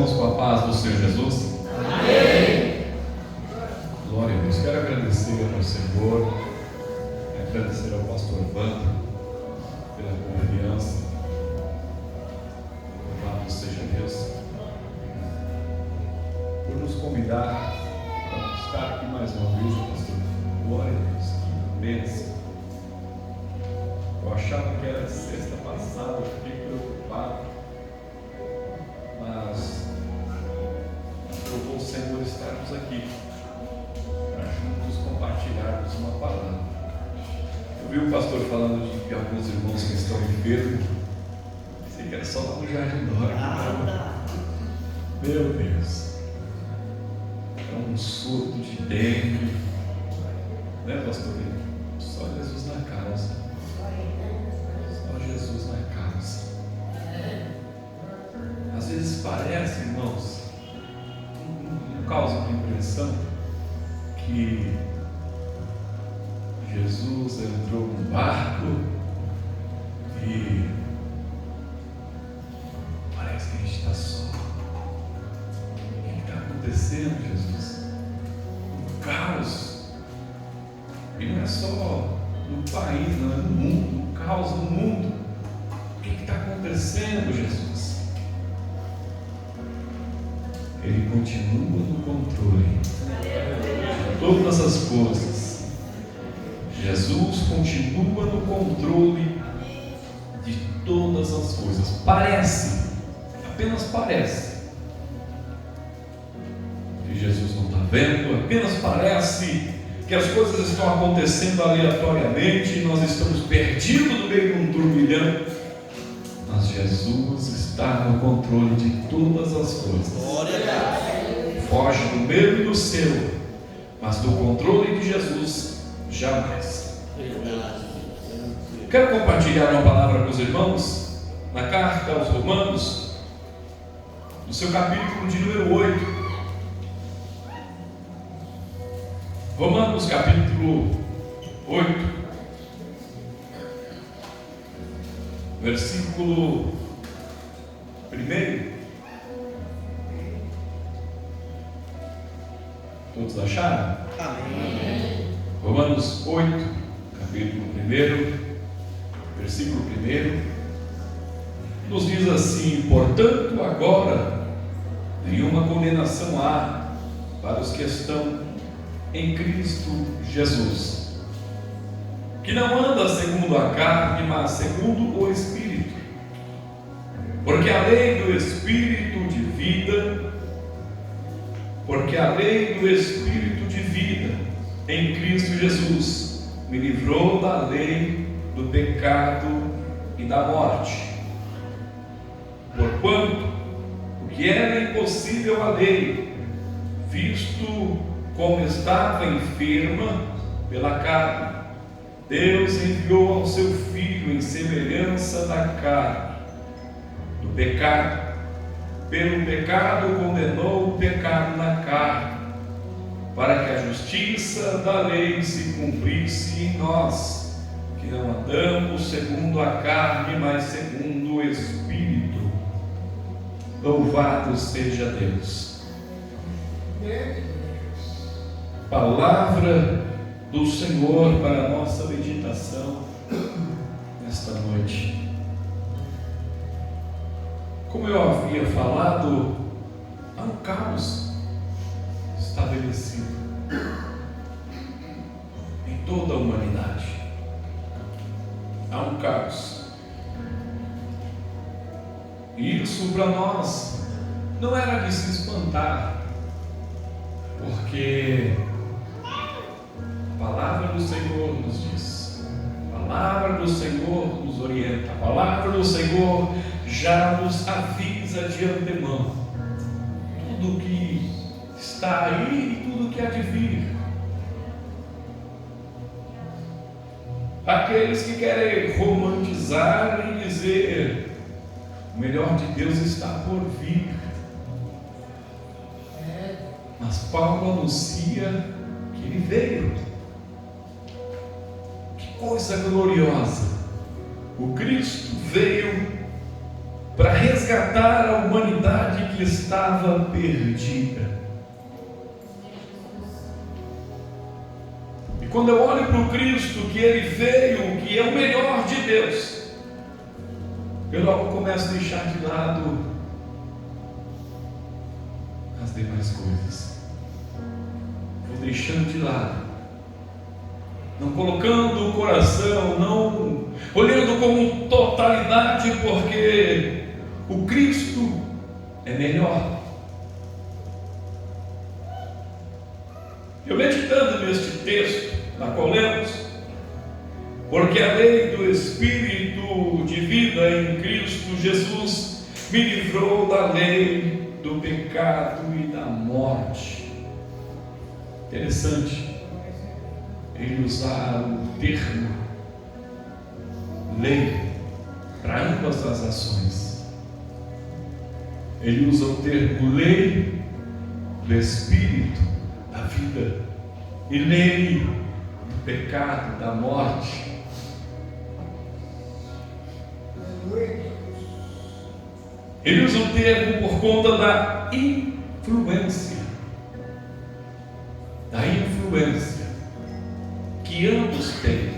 irmãos com a paz do Senhor Jesus? Amém. Glória a Deus. Quero agradecer ao Senhor, agradecer ao pastor Wanda pela confiança. Louvado seja Deus por nos convidar para estar aqui mais uma vez, pastor. Glória a Deus, que bênção. Eu achava que era sexta passada, eu fiquei preocupado, mas provou o Senhor estarmos aqui para juntos compartilharmos uma palavra. Eu vi o pastor falando de alguns irmãos que estão enfermos. Pensei que era só lá no Jardim Dora. Meu Deus, é um surto de dengue, né, pastor? Só Jesus na causa. Só Jesus na causa. Às vezes parece, irmãos, causa uma impressão que Jesus entrou num barco e parece que a gente está só. O que está acontecendo, Jesus? Um caos. E não é só no país, não é no mundo. Um caos no mundo. O que está acontecendo, Jesus? Ele continua no controle de todas as coisas. Jesus continua no controle de todas as coisas. Parece, apenas parece, que Jesus não está vendo, apenas parece que as coisas estão acontecendo aleatoriamente e nós estamos perdidos no meio de um turbilhão. Mas Jesus está no controle de todas as coisas. Glória a Deus. Foge do meu e do seu, mas do controle de Jesus jamais. Quero compartilhar uma palavra com os irmãos na carta aos Romanos, no seu capítulo de número 8. Romanos capítulo 8, versículo 1. Todos acharam? Amém. Romanos 8, capítulo 1, versículo 1, nos diz assim: portanto, agora nenhuma condenação há para os que estão em Cristo Jesus, que não anda segundo a carne, mas segundo o Espírito. Porque a lei do Espírito de vida, em Cristo Jesus me livrou da lei do pecado e da morte. Porquanto o que era impossível à lei, visto como estava enferma pela carne, Deus enviou ao seu Filho em semelhança da carne, do pecado. Pelo pecado condenou o pecado na carne, para que a justiça da lei se cumprisse em nós, que não andamos segundo a carne, mas segundo o Espírito. Louvado seja Deus. Palavra do Senhor para a nossa meditação nesta noite. Como eu havia falado, há um caos estabelecido em toda a humanidade. Há um caos. E isso para nós não era de se espantar, porque a palavra do Senhor nos diz, a palavra do Senhor nos orienta, a palavra do Senhor já nos avisa de antemão tudo que está aí e tudo que há de vir. Aqueles que querem romantizar e dizer o melhor de Deus está por vir, mas Paulo anuncia que ele veio. Que coisa gloriosa! O Cristo veio para resgatar a humanidade que estava perdida. E quando eu olho para o Cristo, que Ele veio, que é o melhor de Deus, eu logo começo a deixar de lado as demais coisas. Vou deixando de lado, não colocando o coração, não olhando como totalidade, porque o Cristo é melhor. Eu meditando neste texto, na qual lemos, porque a lei do Espírito de vida em Cristo Jesus me livrou da lei do pecado e da morte. Interessante ele usar o termo lei para ambas as ações. Ele usa o termo lei do Espírito da vida e lei do pecado, da morte. Ele usa o termo por conta da influência que ambos têm.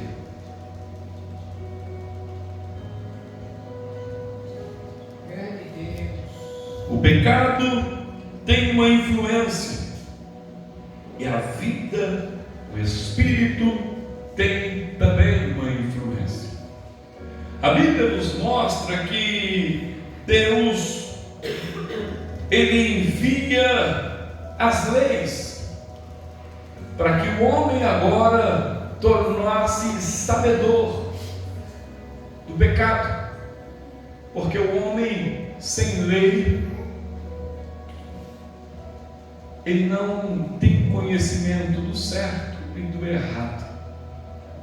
O pecado tem uma influência e a vida, o Espírito, tem também uma influência. A Bíblia nos mostra que Deus, Ele envia as leis para que o homem agora tornasse sabedor do pecado, porque o homem sem lei, ele não tem conhecimento do certo e do errado.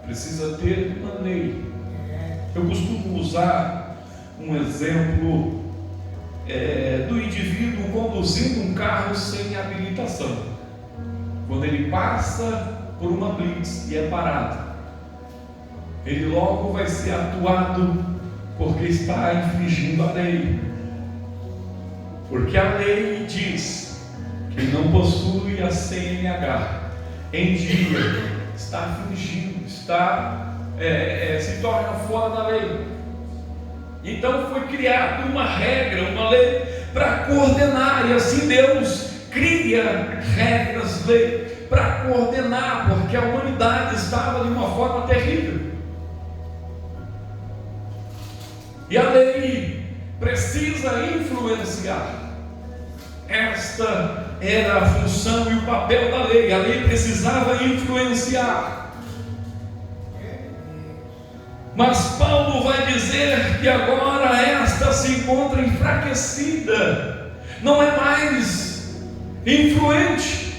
Precisa ter uma lei. Eu costumo usar um exemplo do indivíduo conduzindo um carro sem habilitação. Quando ele passa por uma blitz e é parado, ele logo vai ser atuado porque está infringindo a lei. Porque a lei diz que ele não possui a CNH em dia, está fingindo, se torna fora da lei. Então foi criada uma regra, uma lei para coordenar, e assim Deus cria regras, lei para coordenar, porque a humanidade estava de uma forma terrível. E a lei precisa influenciar. Esta era a função e o papel da lei. A lei precisava influenciar. Mas Paulo vai dizer que agora esta se encontra enfraquecida, não é mais influente,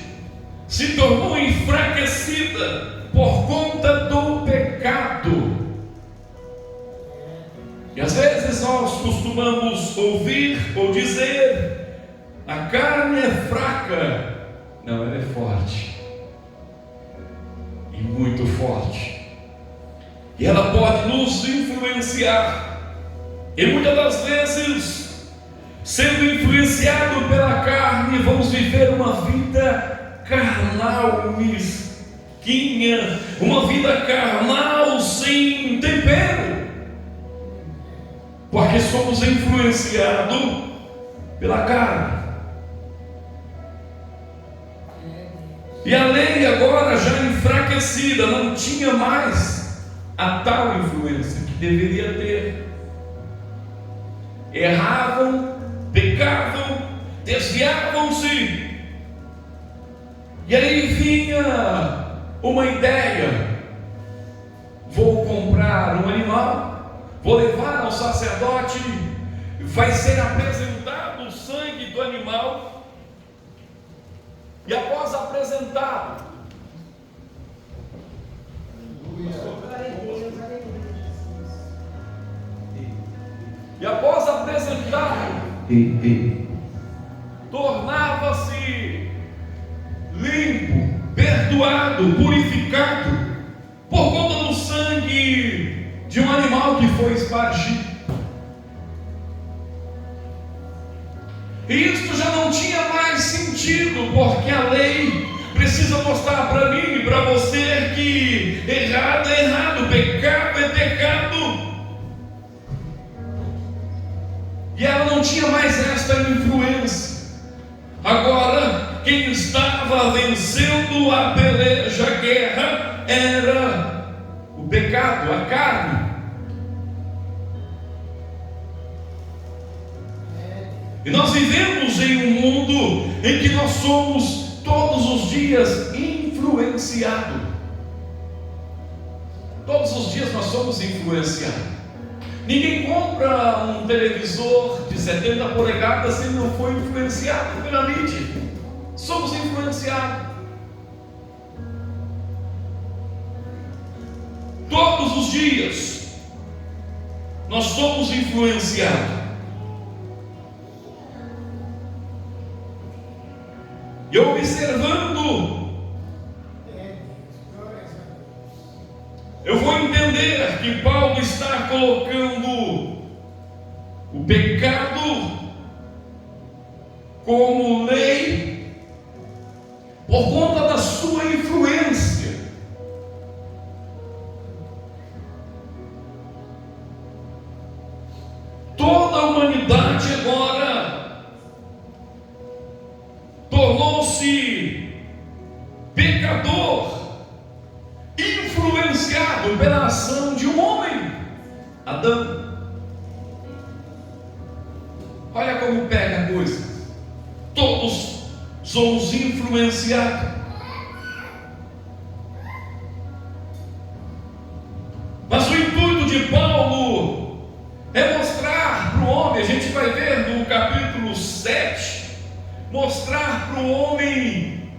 se tornou enfraquecida por conta do pecado. E às vezes nós costumamos ouvir ou dizer: a carne é fraca. Não, ela é forte, e muito forte, e ela pode nos influenciar. E muitas das vezes, sendo influenciado pela carne, vamos viver uma vida carnal, mesquinha, uma vida carnal sem tempero, porque somos influenciados pela carne. E a lei agora já enfraquecida, não tinha mais a tal influência que deveria ter. Erravam, pecavam, desviavam-se. E aí vinha uma ideia: vou comprar um animal, vou levar ao sacerdote, vai ser apresentado o sangue do animal, e após apresentado, tornava-se limpo, perdoado, purificado, por conta do sangue de um animal que foi espargido. porque a lei precisa mostrar para mim e para você que errado é errado, pecado é pecado. E ela não tinha mais esta influência. Agora, quem estava vencendo a peleja, a guerra, era o pecado, a carne. E nós vivemos em um mundo em que nós somos todos os dias influenciados. Todos os dias nós somos influenciados. Ninguém compra um televisor de 70 polegadas se não foi influenciado pela mídia. Somos influenciados. Todos os dias nós somos influenciados. E observando, eu vou entender que Paulo está colocando o pecado como lei por conta da sua influência. Toda a humanidade agora tornou-se pecador, influenciado pela ação de um homem, Adão. Olha como pega a coisa. Todos somos influenciados. Mas o intuito de Paulo é mostrar para o homem, a gente vai ver no capítulo 7, mostrar para o homem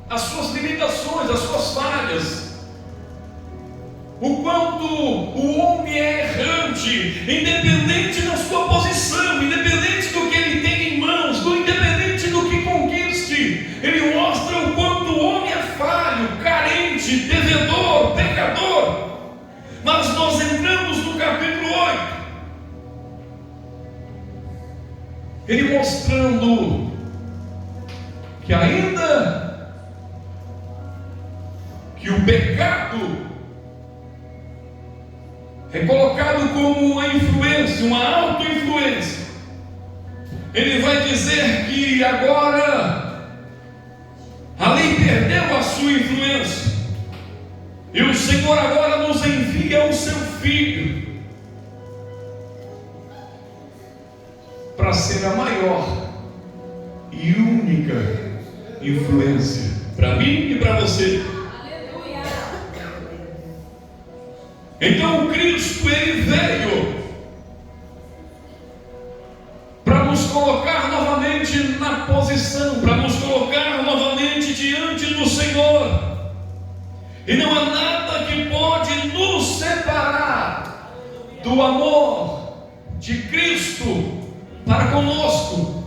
as suas limitações, as suas falhas. O quanto o homem é errante, independente da sua posição, independente do que ele tem em mãos, independente do que conquiste, ele mostra o quanto o homem é falho, carente, devedor, pecador. Mas nós entramos no capítulo 8, ele mostrando que ainda que o pecado é colocado como uma influência, uma auto-influência, ele vai dizer que agora a lei perdeu a sua influência, e o Senhor agora nos envia o seu Filho para ser a maior e única influência para mim e para você. Então o Cristo, ele veio para nos colocar novamente na posição, para nos colocar novamente diante do Senhor. E não há nada que pode nos separar do amor de Cristo para conosco.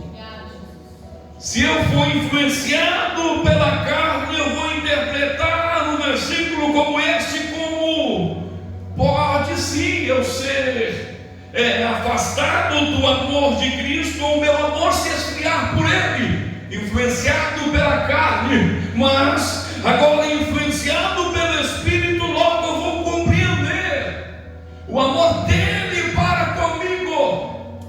Se eu for influenciado pela carne, eu vou interpretar um versículo como este como: pode sim eu ser afastado do amor de Cristo, ou meu amor se esfriar por Ele, influenciado pela carne, mas agora influenciado pelo Espírito, logo eu vou compreender o amor dele para comigo.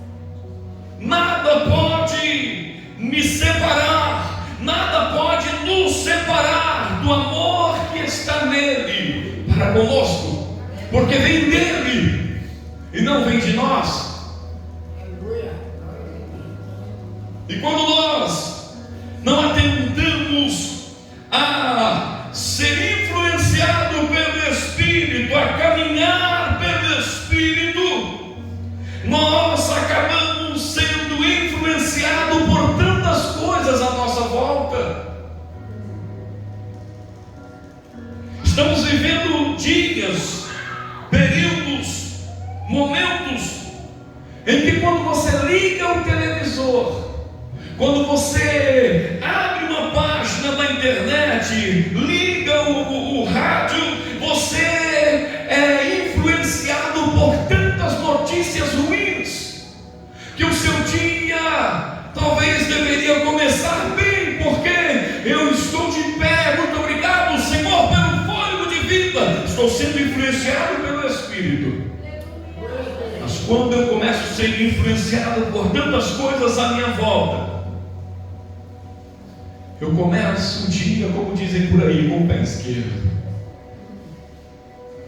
Nada pode me separar, nada pode nos separar do amor que está nele para conosco, porque vem dele e não vem de nós. E quando nós não atendemos a ser influenciado pelo Espírito, a caminhar pelo Espírito, nós acabamos sendo influenciados por tantas coisas à nossa volta. Estamos vivendo dias, períodos, momentos em que quando você liga o televisor, quando você abre uma página da internet, liga o rádio, você é influenciado por tantas notícias ruins, que o seu dia talvez deveria começar bem. Por quê? quando eu começo a ser influenciado por tantas coisas à minha volta, eu começo o dia, como dizem por aí, com o pé esquerdo.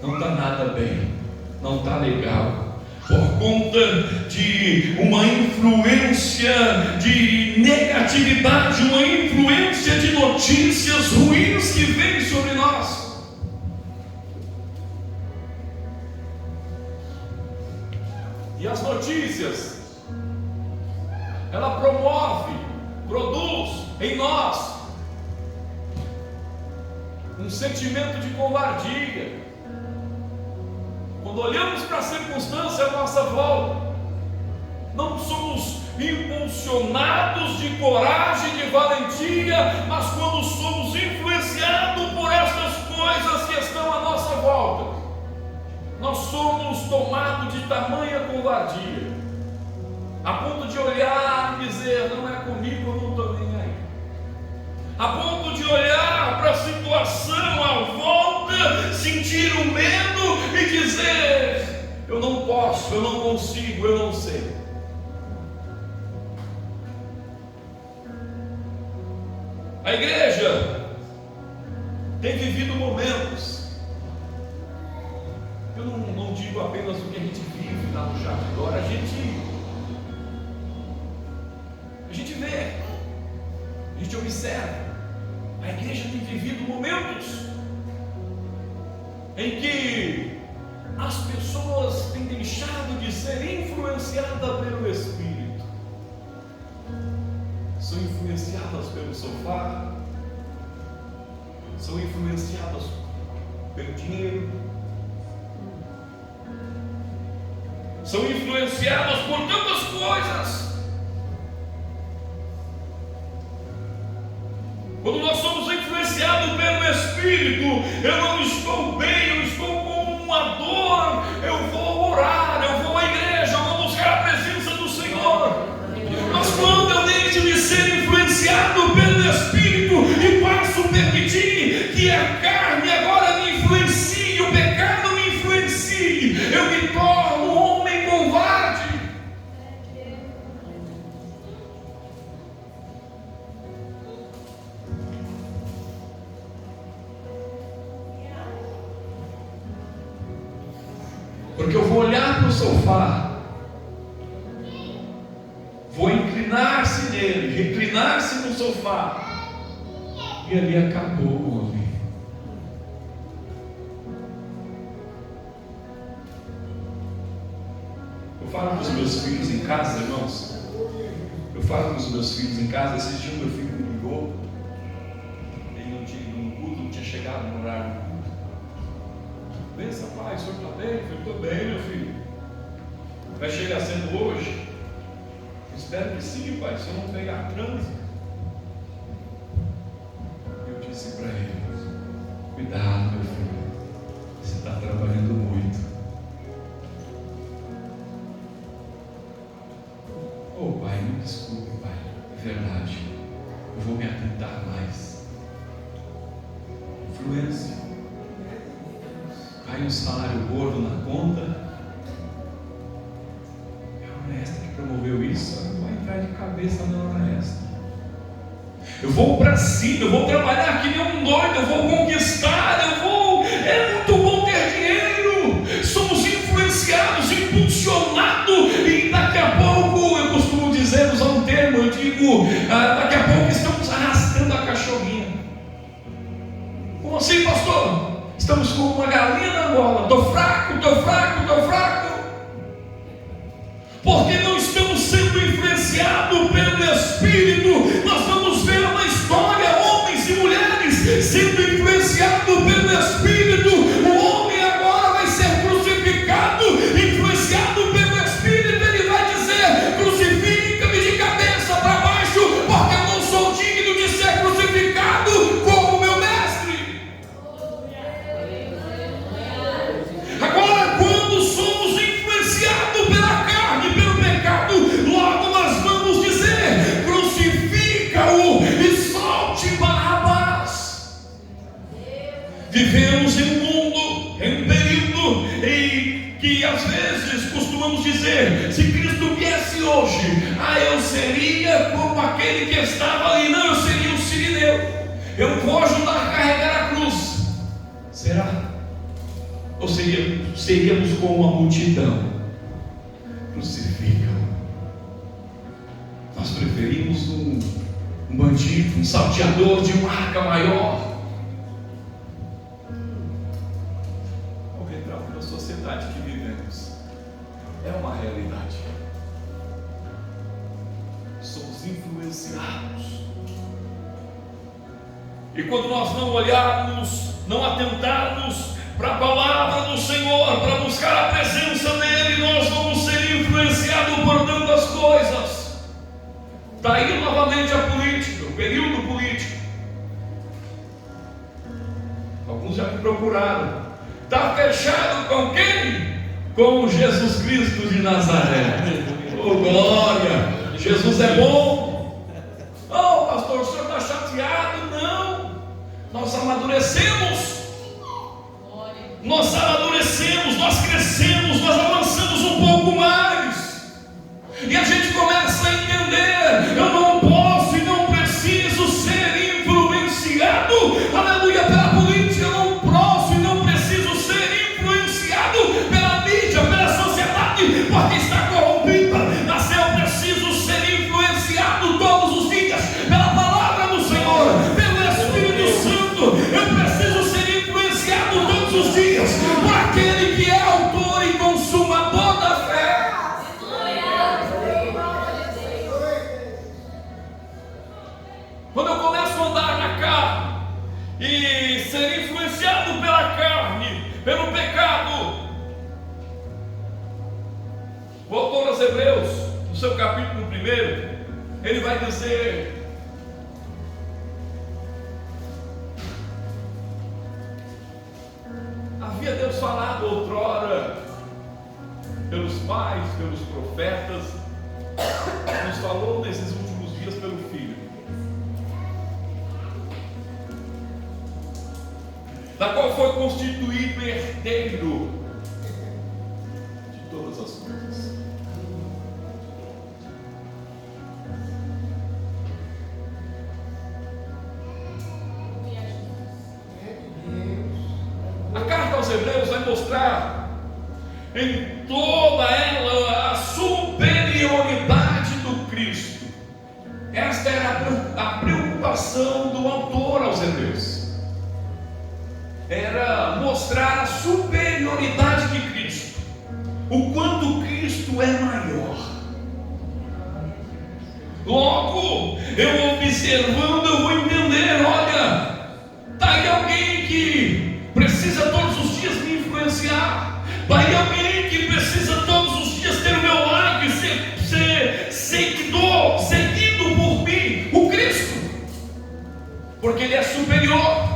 Não está nada bem, não está legal, por conta de uma influência de negatividade, uma influência de notícias ruins que vem sobre nós. E as notícias, ela produz em nós um sentimento de covardia. Quando olhamos para a circunstância à nossa volta, não somos impulsionados de coragem, de valentia, mas quando somos influenciados por estas coisas que estão à nossa volta, nós somos tomados de tamanha covardia, a ponto de olhar e dizer: não é comigo, eu não estou nem aí. A ponto de olhar para a situação à volta, sentir o medo e dizer: eu não posso, eu não consigo, eu não sei. A igreja tem vivido momentos, eu não digo apenas o que a gente vive lá no Jardim Glória, a gente vê, a gente observa. A igreja tem vivido momentos em que as pessoas têm deixado de ser influenciadas pelo Espírito, são influenciadas pelo sofá, são influenciadas pelo dinheiro, são influenciadas por tantas coisas. Quando nós somos influenciados pelo Espírito, eu não estou bem, eu estou com uma dor, eu vou orar, eu vou à igreja, eu vou buscar a presença do Senhor. Mas quando eu deixo de ser influenciado pelo Espírito e passo a permitir que a carne agora me influencie, o pecado me influencie, eu me torno um homem covarde. Porque eu vou olhar para o sofá, vou inclinar-se nele, reclinar-se no sofá, e ali acabou o homem. Eu falo com os meus filhos em casa, irmãos. Eu falo com os meus filhos em casa. Esse dia meu filho me ligou, ele no culto, não tinha chegado no horário do culto. Pensa, pai, o senhor está bem? Eu falei: estou bem, meu filho. Vai chegar cedo hoje? Espero que sim, pai, se eu não pegar trânsito. Eu disse para ele: cuidado, meu filho, você está trabalhando muito. Oh, pai, me desculpe, pai, é verdade, eu vou me atentar mais. Influência. Cai um salário gordo na conta, é a hora extra que promoveu isso, eu vou entrar de cabeça na hora extra. Eu vou para cima, eu vou trabalhar que nem um doido, eu vou conquistar, é muito bom ter dinheiro. Somos influenciados, impulsionados, e daqui a pouco, eu costumo dizer, usar um termo, eu digo, daqui a pouco estamos arrastando a cachorrinha. Como assim, pastor? Estamos com uma galinha na gola. Estou fraco. Porque não estamos sendo influenciados pelo Espírito. Nós vamos ver na história homens e mulheres sendo influenciados pelo Espírito. O homem agora vai ser crucificado, influenciado pelo Espírito. Ele vai dizer: crucifica-me de cabeça para baixo, porque eu não sou digno de ser crucificado como meu mestre. Agora, quando somos influenciados pela carne, pelo pecado, logo nós vamos dizer: crucifica-o e solte Barrabás. Vivemos em um mundo, em um período em que às vezes costumamos costumamos dizer: se Cristo viesse hoje, eu seria como aquele que estava ali. Não, eu seria um sirineu. Eu vou ajudar a carregar a cruz. Será? Ou seríamos como uma multidão? Crucificam. Nós preferimos um bandido, um salteador de marca maior. O retrato da sociedade que vivemos é uma realidade. Somos influenciados. E quando nós não olharmos, não atentarmos para a palavra do Senhor, para buscar a presença dEle, nós vamos ser influenciados por tantas coisas. Daí novamente a política, o período político. Alguns já me procuraram. Está fechado com quem? Com Jesus Cristo de Nazaré. Oh glória! Jesus é bom. Oh pastor, o senhor está chateado? Não. Nós amadurecemos. Nós amadurecemos, nós crescemos, nós avançamos um pouco mais. E a gente começa a entender: eu não posso e não preciso ser influenciado, aleluia, pela política. Eu não posso e não preciso ser influenciado pela mídia, pela sociedade, porque está corrompida. Mas eu preciso ser influenciado todos os dias pela palavra do Senhor, pelo Espírito Santo. Eu preciso ser influenciado todos os dias por aquele que é autor e consumador da fé. Quando eu começo a andar na carne e ser influenciado pela carne, pelo pecado, o autor aos Hebreus, no seu capítulo 1, ele vai dizer: havia Deus falado outrora pelos pais, pelos profetas, nos falou nesses últimos dias pelo Filho, da qual foi constituído herdeiro de todas as coisas. A carta aos Hebreus vai mostrar em toda ela a superioridade do Cristo. Esta era a preocupação do autor aos Hebreus. Era mostrar a superioridade de Cristo, o quanto Cristo é maior. Logo, eu observando, eu vou entender: olha, está aí alguém que precisa todos os dias me influenciar, está aí alguém que precisa todos os dias ter o meu like, ser seguidor, seguido por mim, o Cristo, porque Ele é superior.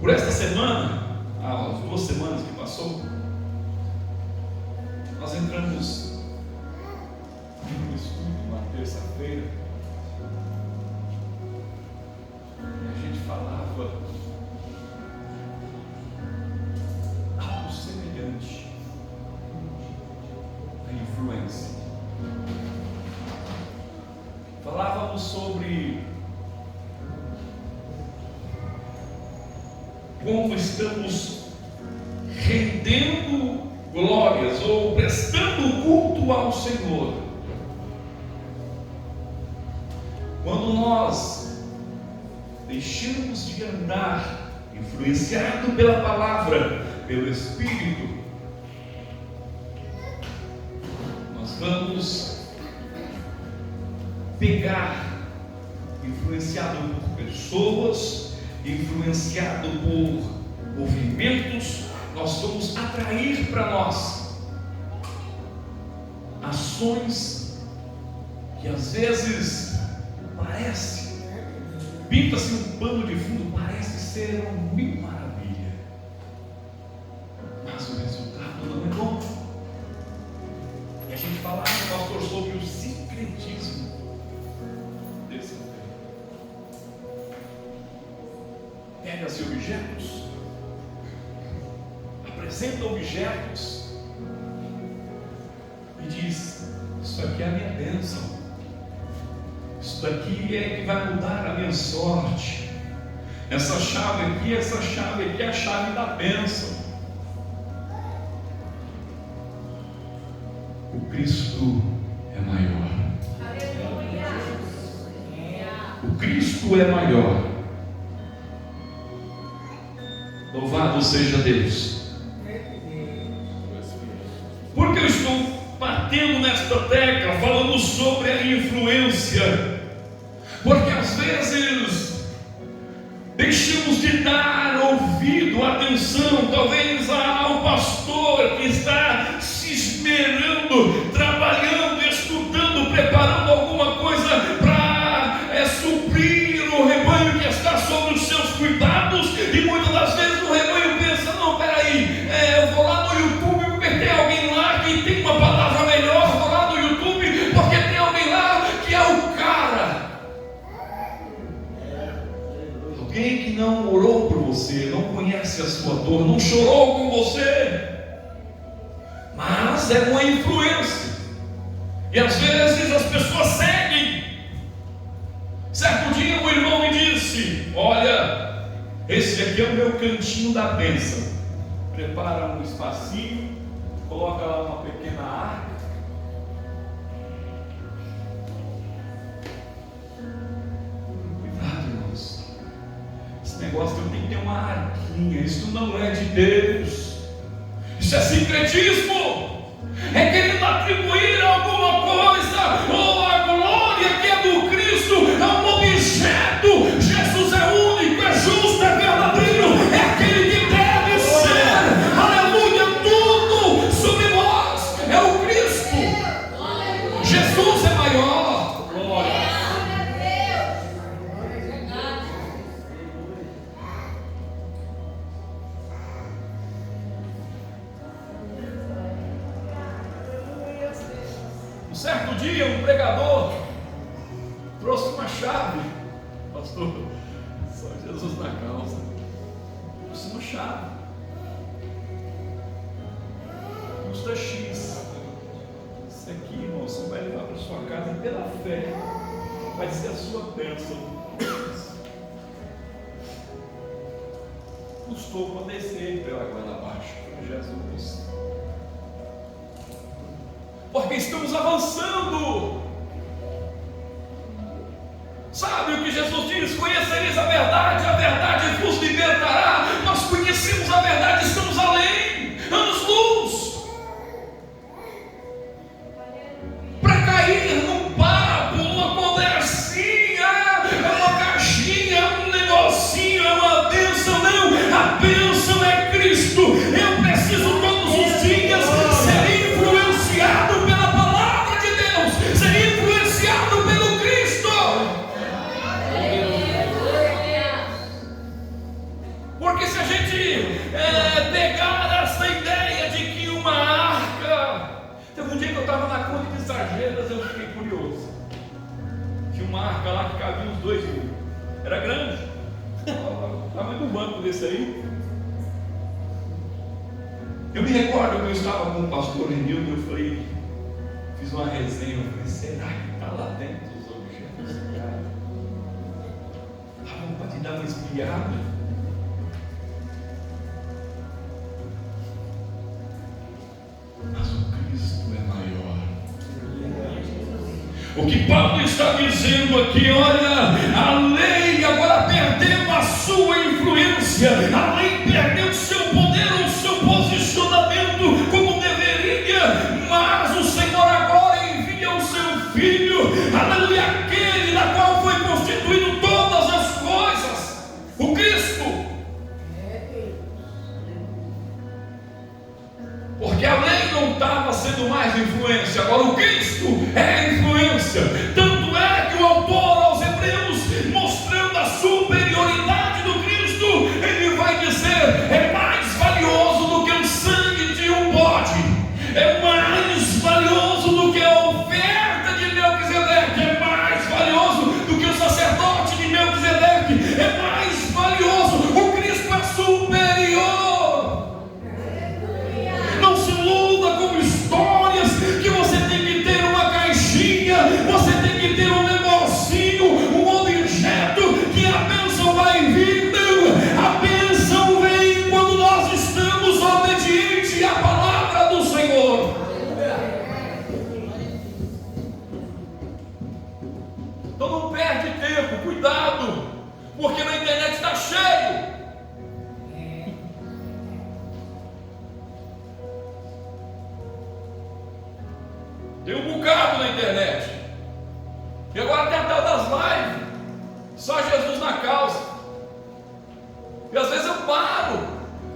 Por esta semana, as 2 semanas que passou, nós entramos no estudo na terça-feira e a gente falava algo semelhante à influência. Falávamos sobre como estamos rendendo glórias ou prestando culto ao Senhor quando nós deixamos de andar influenciado pela palavra, pelo Espírito. Nós vamos pegar, influenciado por pessoas, influenciado por movimentos, nós vamos atrair para nós ações que às vezes pinta-se um pano de fundo, parece ser uma mil maravilha, mas o resultado não é bom. E a gente falava, pastor, sobre o sincretismo desse evento. oferece objetos, apresenta objetos e diz: isso aqui é a minha bênção, isso daqui é que vai mudar a minha sorte, essa chave aqui é a chave da bênção. O Cristo é maior. O Cristo é maior. Louvado seja Deus. Porque eu estou batendo nesta tecla, falando sobre a influência? Porque às vezes deixamos de dar ouvido, atenção, talvez ao pastor que está se esmerando, trabalhando, estudando, preparando alguma coisa para suprir o rebanho que está sob os seus cuidados, e muitas das vezes o rebanho pensa: não, peraí, eu vou lá no YouTube porque tem alguém lá que tem uma palavra melhor, vou lá no YouTube porque tem alguém lá que é o cara. Alguém que não orou por você, não conhece a sua dor, não chorou com você, mas é uma influência, e às vezes as pessoas seguem. Certo dia um irmão me disse: olha, esse aqui é o meu cantinho da bênção. Prepara um espacinho, coloca lá uma pequena arca. Cuidado, irmãos, esse negócio tem que ter uma arquinha. Isso não é de Deus, isso é sincretismo, é querendo atribuir alguma coisa ou a glória que é do Cristo a um objeto. Jesus é único, é justo, é verdadeiro, é aquele que deve ser, aleluia, tudo sobre nós, é o Cristo. Jesus é maior. Glória. Um certo dia um pregador trouxe uma chave, pastor, só Jesus na causa, trouxe uma chave, custa X, isso aqui, irmão, você vai levar para sua casa pela fé, vai ser a sua bênção. Custou para descer pela goela abaixo, Jesus, porque estamos avançando. Sabe o que Jesus diz? Conhecereis a verdade vos libertará. Nós conhecemos a verdade, estamos além, anos-luz, para cair num papo, numa conversinha, uma caixinha, um negocinho, é uma bênção. Não, a bênção é Cristo. Eu preciso todos os dias ser influenciado pela palavra de Deus, ser influenciado pelo Cristo. Porque se a gente pegar essa ideia de que uma arca, teve um dia que eu estava na Conde de Sarjetas, eu fiquei curioso. Tinha uma arca lá que cabia uns 2 mil, era grande, o tamanho do banco desse aí. Eu me recordo que eu estava com o pastor Renildo, eu falei, fiz uma resenha, eu falei: será que está lá dentro os objetos? Dá vontade de dar uma espiada. Mas o Cristo é maior. O que Paulo está dizendo aqui, olha, a lei agora perdeu a sua influência, a lei perdeu o seu poder, o seu posicionamento como deveria, mas o Senhor agora envia o seu Filho, aleluia, aquele na qual foi constituído todas as coisas, o Cristo. Porque a lei não estava sendo mais influência, agora o Cristo é influência. Tanto é que o autor aos Hebreus, mostrando a superioridade do Cristo, ele vai dizer: é mais valioso do que o sangue de um bode, é mais valioso do que a oferta de Melquisedeque, é mais valioso do que o sacerdote de Melquisedeque, é mais valioso. O Cristo Tem um bocado na internet. E agora tem a tal das lives. Só Jesus na causa. E às vezes eu paro.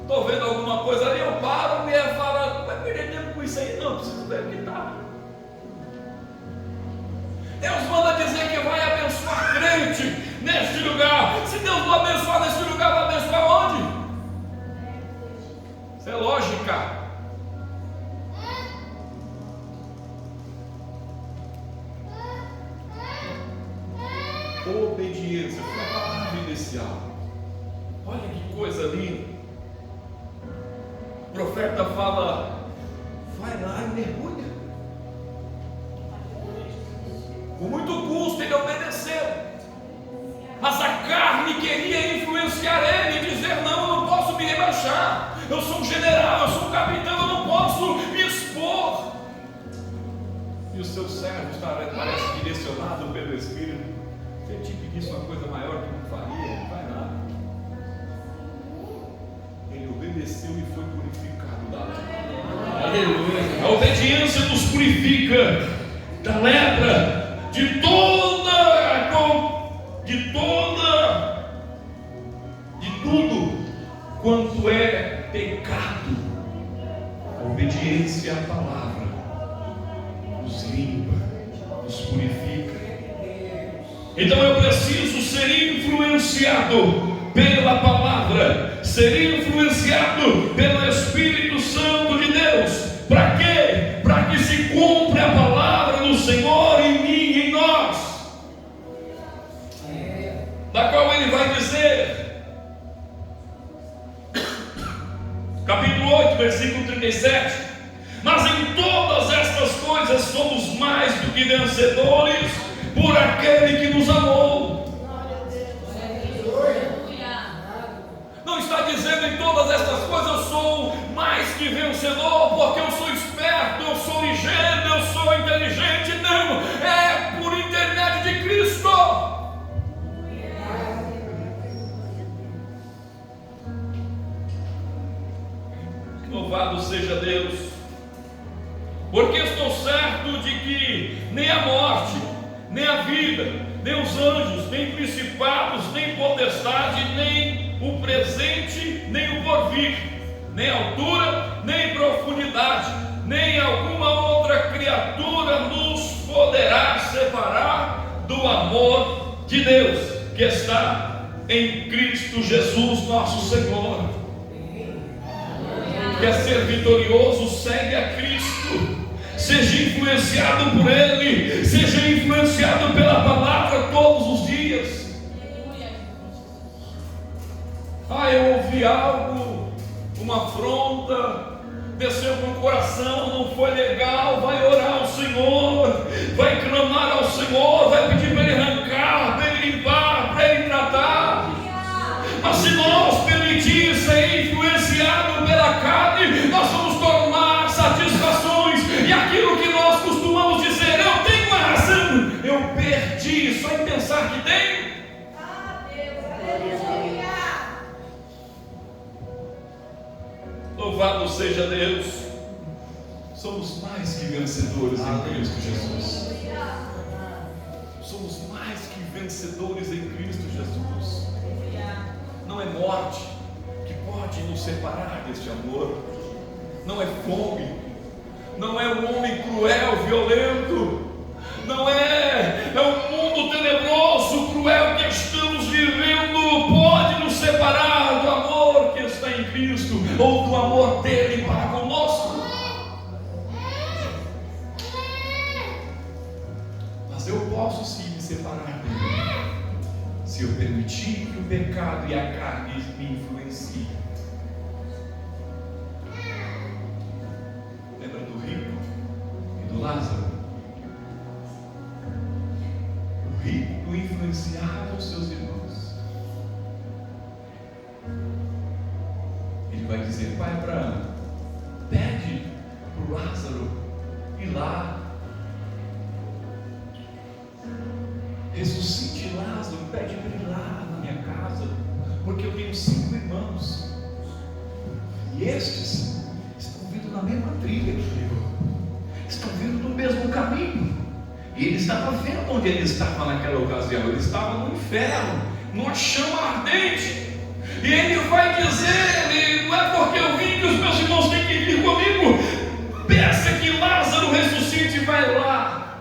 Estou vendo alguma coisa ali, eu paro, a mulher fala, não vai perder tempo com isso aí não, preciso ver o que está. Deus manda dizer que vai abençoar crente neste lugar. Se Deus não abençoar neste lugar, vai abençoar onde? Isso é lógica. Obediência foi a palavra inicial. Olha que coisa linda. O profeta fala: vai lá e mergulha. Com muito custo ele obedeceu, mas a carne queria influenciar ele e dizer: não, eu não posso me rebaixar, eu sou um general, eu sou um capitão, eu não posso me expor. E o seu servo parece direcionado pelo Espírito: se ele te pedisse uma coisa maior que não faria, ele vai lá. Ele obedeceu e foi purificado da lepra. Aleluia. A obediência nos purifica da lepra, de tudo quanto é pecado. A obediência à palavra nos limpa, nos purifica. Então eu preciso ser influenciado pela palavra, ser influenciado pelo Espírito Santo de Deus. Para quê? Para que se cumpra a palavra do Senhor em mim e em nós, da qual ele vai dizer, capítulo 8, versículo 37: mas em todas estas coisas somos mais do que vencedores por aquele que nos amou. Não está dizendo em todas estas coisas eu sou mais que vencedor porque eu sou esperto, eu sou ligeiro, eu sou inteligente. Não, é por intermédio de Cristo. Louvado seja Deus, porque estou certo de que nem a morte, nem a vida, nem os anjos, nem principados, nem potestade, nem o presente, nem o porvir, nem altura, nem profundidade, nem alguma outra criatura nos poderá separar do amor de Deus que está em Cristo Jesus nosso Senhor. Quer ser vitorioso? Segue a Cristo. Seja influenciado por Ele, seja influenciado pela palavra todos os dias. Eu ouvi algo, uma afronta, desceu para o coração, não foi legal. Vai orar ao Senhor, vai clamar ao Senhor, vai pedir para Ele arrancar, para Ele limpar, para Ele tratar. Mas se nós permitir ser influenciado pela carne, nós vamos tomar satisfações, e aquilo que nós costumamos dizer: eu tenho uma razão, eu perdi, só em pensar que tenho. Louvado seja Deus. Somos mais que vencedores em Cristo Jesus. Somos mais que vencedores em Cristo Jesus. Não é morte que pode nos separar deste amor. Não é fome. Não é um homem cruel, violento. Não é um mundo tenebroso, cruel que estamos vivendo. Pode nos separar do amor que está em Cristo, ou do amor dele para conosco. Mas eu posso sim me separar dele, se eu permitir que o pecado e a carne me influenciem. Lembra do rico e do Lázaro? O rico influenciava os seus irmãos. Ele vai dizer: pai Abraão, pede para o Lázaro ir lá, ressuscite Lázaro, pede para ir lá na minha casa, porque eu tenho 5 irmãos, e estes estão vindo na mesma trilha que eu. estão vindo do mesmo caminho. E ele estava vendo onde ele estava naquela ocasião. Ele estava no inferno, numa chama ardente. E ele vai dizer: não é porque eu vim que os meus irmãos têm que vir comigo. Peça que Lázaro ressuscite e vai lá.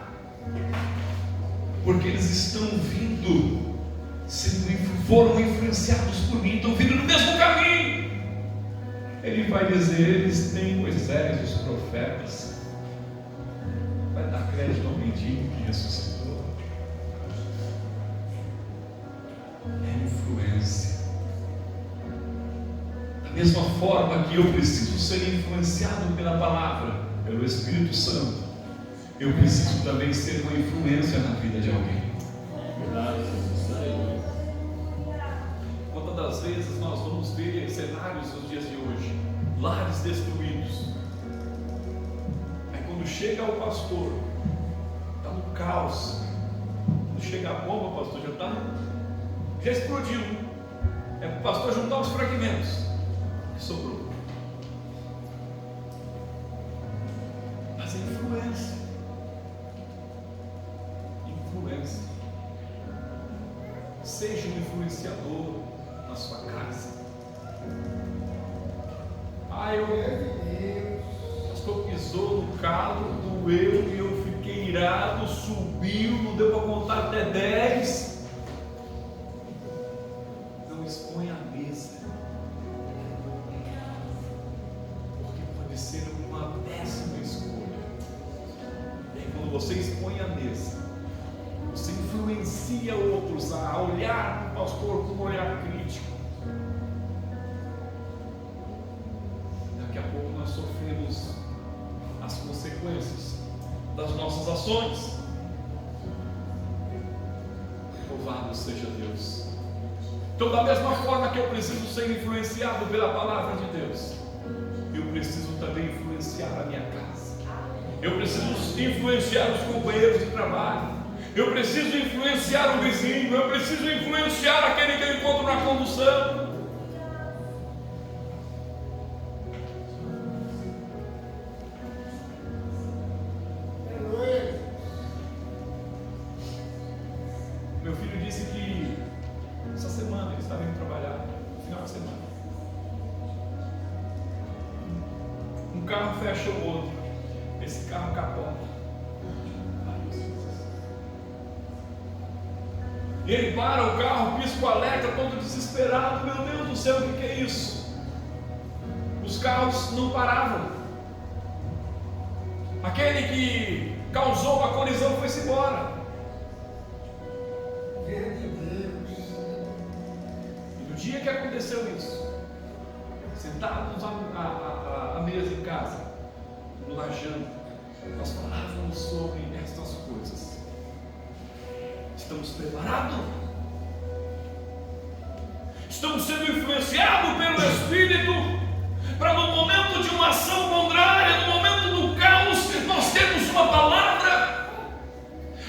Porque eles estão vindo, foram influenciados por mim, estão vindo no mesmo caminho. Ele vai dizer: eles têm Moisés, os profetas. Vai dar crédito ao mendigo que ressuscitou. É influência. Da mesma forma que eu preciso ser influenciado pela palavra, pelo Espírito Santo, eu preciso também ser uma influência na vida de alguém. Quantas das vezes nós vamos ver cenários nos dias de hoje, lares destruídos. Quando chega o pastor, está no caos. Quando chega a bomba, pastor, já explodiu. É para o pastor juntar os fragmentos que sobrou. Mas é influência. Influência. Seja um influenciador na sua casa. Pastor pisou no calo, doeu e eu fiquei irado, subiu, não deu para contar até 10. Não expõe a mesa, porque pode ser uma péssima escolha. E aí, quando você expõe a mesa, você influencia outros a olhar para o pastor com um olhar crítico. Daqui a pouco nós sofremos as consequências das nossas ações. Louvado seja Deus. Então, da mesma forma que eu preciso ser influenciado pela palavra de Deus, eu preciso também influenciar a minha casa. Eu preciso influenciar os companheiros de trabalho. Eu preciso influenciar o vizinho. Eu preciso influenciar aquele que eu encontro na condução. Meu filho disse que essa semana ele estava indo trabalhar, no final de semana. Um carro fecha o outro. Esse carro capota. E ele para o carro, pisca o alerta, todo desesperado. Meu Deus do céu, o que é isso? Os carros não paravam. Aquele que causou a colisão foi-se embora. E no dia que aconteceu isso, sentados à mesa em casa, lajando, nós falávamos sobre estas coisas. Estamos preparados? Estamos sendo influenciados pelo Espírito para, no momento de uma ação contrária, no momento do caos, nós temos uma palavra?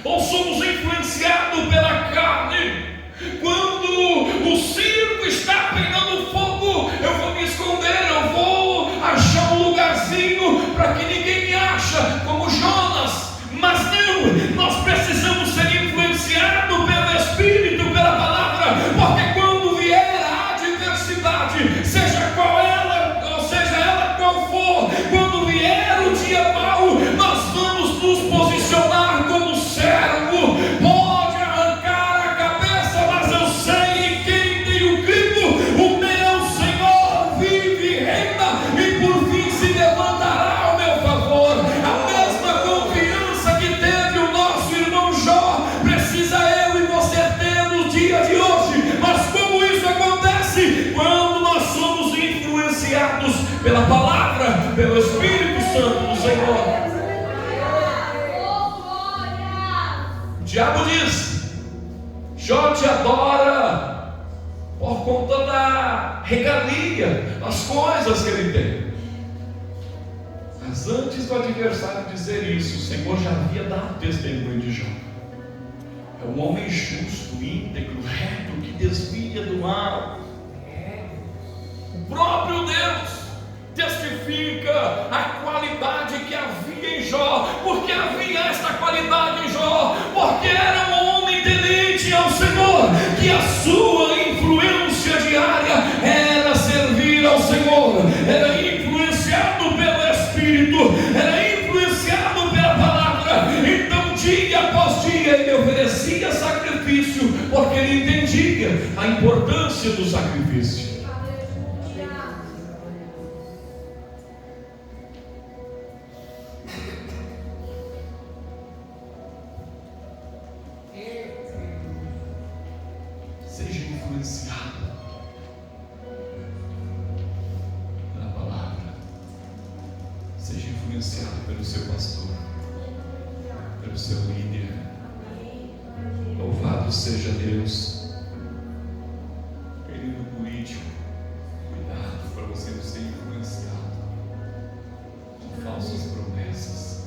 Ou somos influenciados pela carne? Quando o circo está pegando fogo, eu vou me esconder, eu vou achar um lugarzinho para que ninguém me ache, como Jonas. Mas não, nós precisamos ser influenciados pelo Espírito, pela palavra, porque quando vier a adversidade, seja qual ela, ou seja ela qual for, quando vier o dia mau, nós vamos nos posicionar como servo. Pode arrancar a cabeça, mas eu sei em quem tenho crido. O meu Senhor vive e reina, e por fim se levantará ao meu favor. A mesma confiança que teve o nosso irmão Jó, precisa eu e você ter no dia de hoje. Mas como isso acontece? Quando nós somos influenciados pela palavra, pelo Espírito Santo do Senhor. O diabo diz: Jó te adora por conta da regalia, das coisas que ele tem. Mas antes do adversário dizer isso, o Senhor já havia dado testemunho de Jó. É um homem justo, íntegro, reto, que desvia do mal. O próprio Deus testifica a qualidade que havia em Jó, a sua influência diária era servir ao Senhor, era influenciado pelo Espírito, era influenciado pela palavra. Então dia após dia ele oferecia sacrifício, porque ele entendia a importância do sacrifício. Seja influenciado pela palavra, seja influenciado pelo seu pastor, pelo seu líder. Louvado seja Deus. Período político, cuidado para você não ser influenciado com falsas promessas.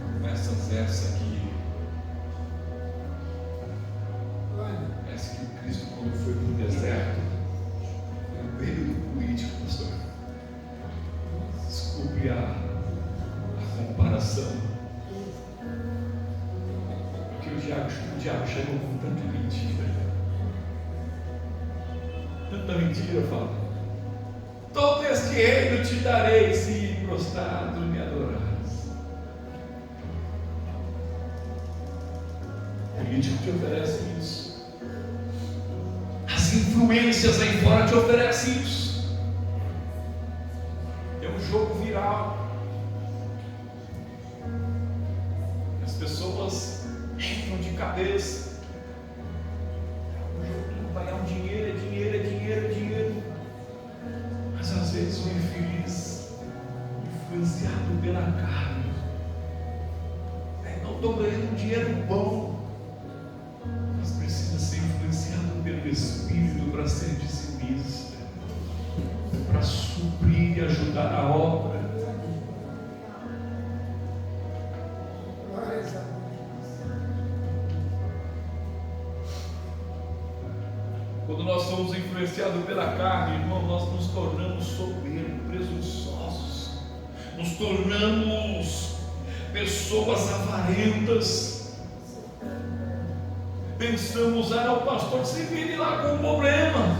Promessas essa que parece que o Cristo, quando foi para o deserto, foi um período político, pastor. Desculpe a comparação. Porque o diabo chegou com tanta mentira. Tanta mentira, fala. Todo este reino te darei se prostrado me adorares. O político te oferece isso. As influências aí fora te oferecem isso. É um jogo viral. As pessoas entram de cabeça. O jogo vai dar um dinheiro, é dinheiro, é dinheiro, é dinheiro. Mas às vezes o infeliz, influenciado pela carne, não estou ganhando um dinheiro bom, mas precisa ser influenciado pelo Espírito para ser dizimista, para suprir e ajudar a obra. Quando nós somos influenciados pela carne, irmão, nós nos tornamos soberbos, presunçosos, nos tornamos pessoas avarentas. Pensamos, o pastor se vire lá com o problema.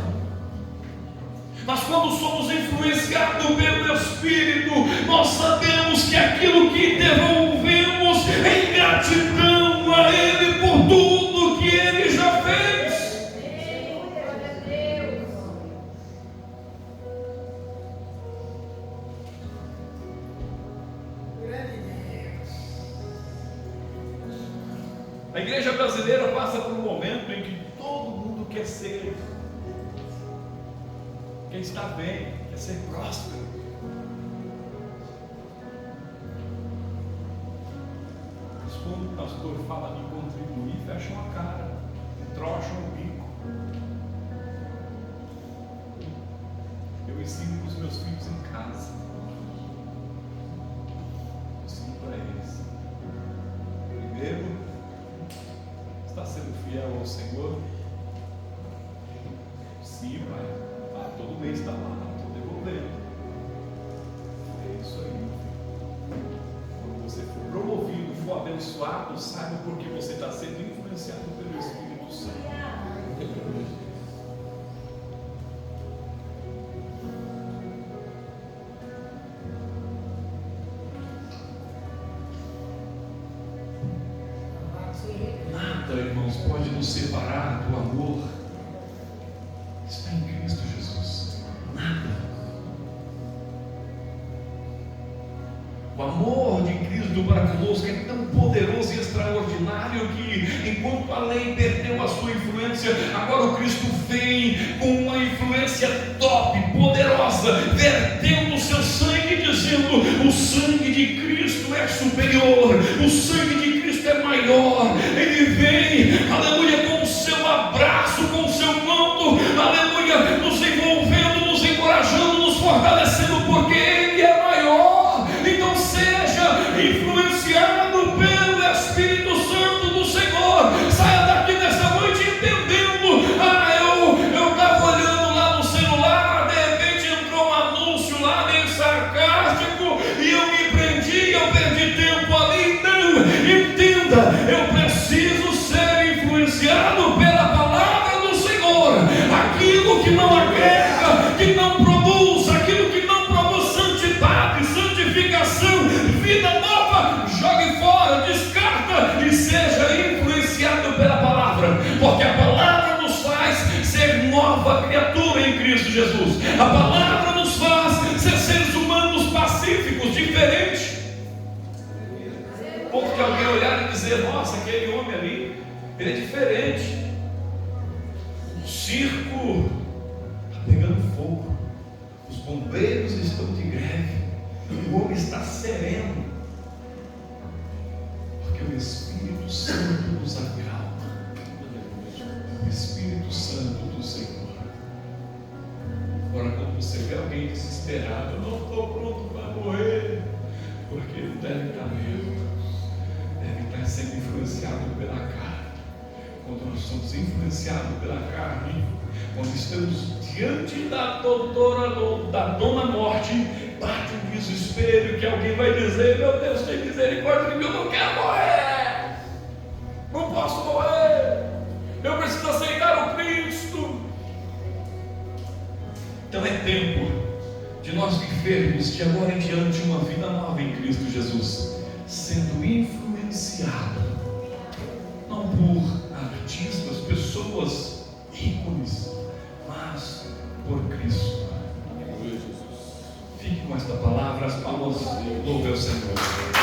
Mas quando somos influenciados pelo Espírito, nós sabemos que aquilo que devolvemos em gratidão a Ele por tudo que Ele já fez. A igreja brasileira passa por um momento em que todo mundo quer ser, quer estar bem, quer ser próspero. Mas quando o pastor fala de contribuir, fecham a cara, entrocham o bico. Eu ensino para os meus filhos em casa. Eu ensino para eles. Primeiro, está sendo fiel ao Senhor? Sim, pai. Todo mês está lá, estou devolvendo. É isso aí. Quando você for promovido, for abençoado, saiba porque você está sendo influenciado pelo Espírito Santo. Nada, irmãos, pode nos separar do amor que está em Cristo Jesus. Nada. O amor de Cristo para conosco é tão poderoso e extraordinário que, enquanto a lei perdeu a sua influência, agora o Cristo vem com uma influência top, poderosa, vertendo o seu sangue, dizendo: o sangue de Cristo é superior, o sangue de Cristo é maior. Ele vem, aleluia, com o seu abraço, com o seu manto, aleluia, nos envolvendo, nos encorajando, nos fortalecendo, porque Ele é maior. Então seja influenciado pelo Espírito Santo do Senhor. Saia daqui nesta noite entendendo: eu estava olhando lá no celular, de repente entrou um anúncio lá meio sarcástico e eu me prendi, eu perdi tempo ali. Não, entenda, eu preciso ser influenciado A palavra nos faz ser seres humanos pacíficos, diferentes. Ponto que alguém olhar e dizer: nossa, aquele homem ali, ele é diferente. O circo está pegando fogo, os bombeiros estão de greve, o homem está sereno, porque o Espírito Santo nos acalma. O Espírito Santo do Senhor. Agora, quando você vê alguém desesperado: eu não estou pronto para morrer, porque ele deve estar mesmo, deve estar sendo influenciado pela carne. Quando nós somos influenciados pela carne, quando estamos diante da dona morte, bate um desespero que alguém vai dizer: meu Deus, tem misericórdia de mim, eu não quero morrer, não posso morrer, eu preciso aceitar o Cristo. Então é tempo de nós vivermos de agora em diante uma vida nova em Cristo Jesus, sendo influenciado não por artistas, pessoas, ícones, mas por Cristo. Fique com esta palavra, as palmas, louve ao Senhor.